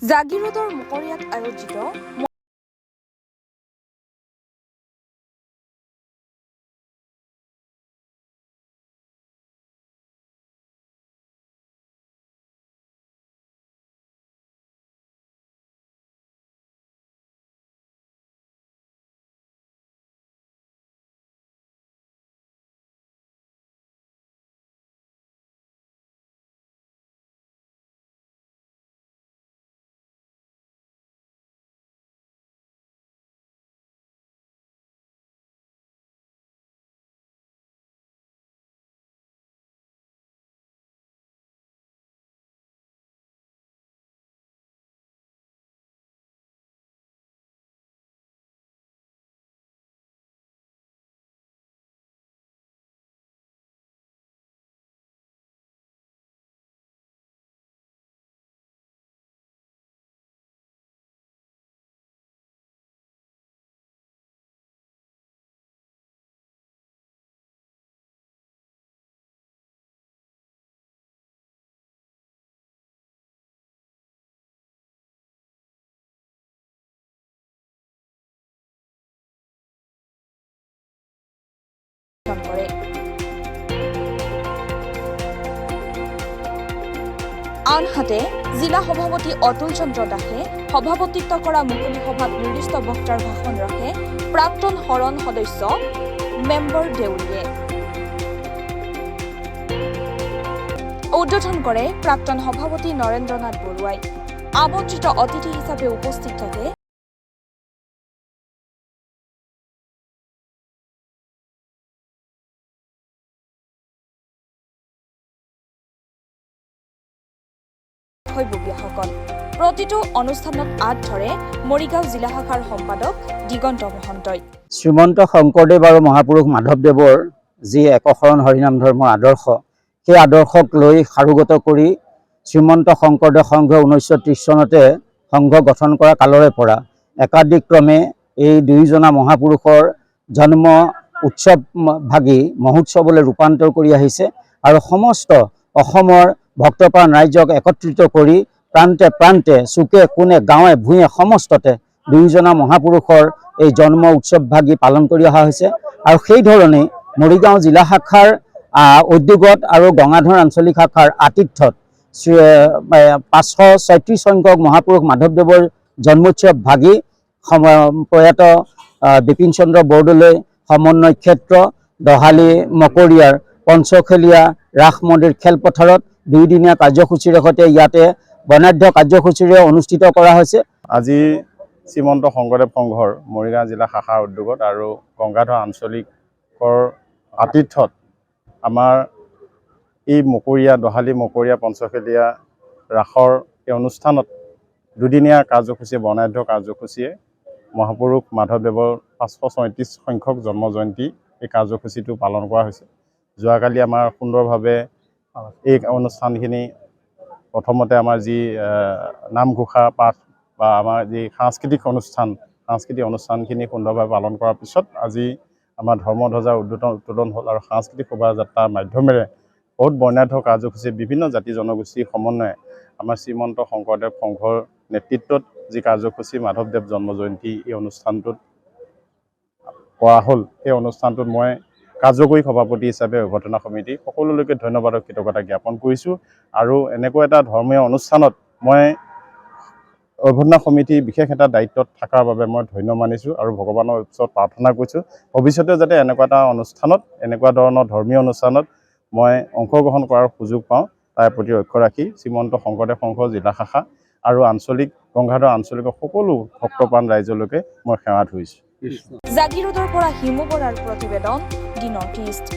জাগিৰোডৰ মুকৰিয়াত আয়োজিত কৰে। আনহাতে জিলা সভাপতি অতুল চন্দ্ৰ দাসে সভাপতিত্ব কৰা মুকলি সভাত নিৰ্দিষ্ট বক্তাৰ ভাষণ ৰাখে প্ৰাক্তন শৰণ সদস্য মেম্বৰ দেউৰীয়ে। উদ্বোধন কৰে প্ৰাক্তন সভাপতি নৰেন্দ্ৰ নাথ বৰুৱাই। আমন্ত্ৰিত অতিথি হিচাপে উপস্থিত থাকে প্ৰতিটো অনুষ্ঠানত আঁত ধৰে মৰিগাঁও জিলা শাখাৰ সম্পাদক দিগন্ত মহন্তই। শ্ৰীমন্ত শংকৰদেৱ আৰু মহাপুৰুষ মাধৱদেৱৰ যি একশৰণ হৰিনাম ধৰ্মৰ আদৰ্শ, সেই আদৰ্শক লৈ সাৰোগত কৰি শ্ৰীমন্ত শংকৰদেৱ সংঘই 1930 চনতে সংঘ গঠন কৰা কালৰে পৰা একাধিক্ৰমে এই দুয়োজনা মহাপুৰুষৰ জন্ম উৎসৱ ভাগি মহোৎসৱলৈ ৰূপান্তৰ কৰি আহিছে আৰু সমস্ত অসমৰ ভক্তপ্ৰাণ ৰাইজক একত্ৰিত কৰি প্ৰান্তে প্ৰান্তে চুকে কোণে গাঁৱে ভূঞে সমস্ততে দুয়োজনা মহাপুৰুষৰ এই জন্ম উৎসৱ ভাগি পালন কৰি অহা হৈছে। আৰু সেই ধৰণেই মৰিগাঁও জিলা শাখাৰ উদ্যোগত আৰু গংগাধৰ আঞ্চলিক শাখাৰ আতিথ্যত 536 সংখ্যক মহাপুৰুষ মাধৱদেৱৰ জন্মোৎসৱ ভাগি প্ৰয়াত বিপিন চন্দ্ৰ বৰদলৈ সমন্বয় ক্ষেত্ৰ দহালি মকৰিয়াৰ পঞ্চখেলীয়া ৰাস মন্দিৰ খেলপথাৰত দুইদিনীয়া কাৰ্যসূচীৰ সৈতে ইয়াতে বৰ্ণাঢ্য কাৰ্যসূচীৰে অনুষ্ঠিত কৰা হৈছে। আজি শ্ৰীমন্ত শংকৰদেৱ সংঘৰ মৰিগাঁও জিলা শাখাৰ উদ্যোগত আৰু গংগাধৰ আঞ্চলিকৰ আতিথ্যত আমাৰ এই মকৰিয়া দহালি মকৰিয়া পঞ্চখেলীয়া ৰাসৰ এই অনুষ্ঠানত দুদিনীয়া কাৰ্যসূচী বৰ্ণাঢ্য কাৰ্যসূচীয়ে মহাপুৰুষ মাধৱদেৱৰ 536 সংখ্যক জন্ম জয়ন্তী এই কাৰ্যসূচীটো পালন কৰা হৈছে। যোৱাকালি আমাৰ সুন্দৰভাৱে এই অনুষ্ঠানখিনি প্ৰথমতে আমাৰ যি নামঘোষা পাঠ বা আমাৰ যি সাংস্কৃতিক অনুষ্ঠানখিনি সুন্দৰভাৱে পালন কৰাৰ পিছত আজি আমাৰ ধৰ্মধ্বজাৰ উত্তোলন হ'ল আৰু সাংস্কৃতিক শোভাযাত্ৰাৰ মাধ্যমেৰে বহুত বৰ্ণাঢ্য কাৰ্যসূচী বিভিন্ন জাতি জনগোষ্ঠীৰ সমন্বয়ে আমাৰ শ্ৰীমন্ত শংকৰদেৱ সংঘৰ নেতৃত্বত যি কাৰ্যসূচী মাধৱদেৱ জন্ম জয়ন্তী এই অনুষ্ঠানটোত কৰা হ'ল। সেই অনুষ্ঠানটোত মই কাৰ্যকৰী সভাপতি হিচাপে অভ্যৰ্থনা সমিতি সকলোলৈকে ধন্যবাদ আৰু কৃতজ্ঞতা জ্ঞাপন কৰিছোঁ। আৰু এনেকুৱা এটা ধৰ্মীয় অনুষ্ঠানত মই অভ্যৰ্থনা সমিতি বিশেষ এটা দায়িত্বত থকাৰ বাবে মই ধন্য মানিছোঁ আৰু ভগৱানৰ ওচৰত প্ৰাৰ্থনা কৰিছোঁ ভৱিষ্যতে যাতে এনেকুৱা এটা অনুষ্ঠানত এনেকুৱা ধৰণৰ ধৰ্মীয় অনুষ্ঠানত মই অংশগ্ৰহণ কৰাৰ সুযোগ পাওঁ তাৰ প্ৰতি লক্ষ্য ৰাখি শ্ৰীমন্ত শংকৰদেৱ সংঘ জিলা শাখা আৰু আঞ্চলিক গংগাধৰ আঞ্চলিকৰ সকলো ভক্তপ্ৰাণ ৰাইজলৈকে মই সেৱা ধৰিছোঁ। জাগিৰোডৰ পৰা হিমু বৰাৰ প্ৰতিবেদন দি নৰ্থ ইষ্ট।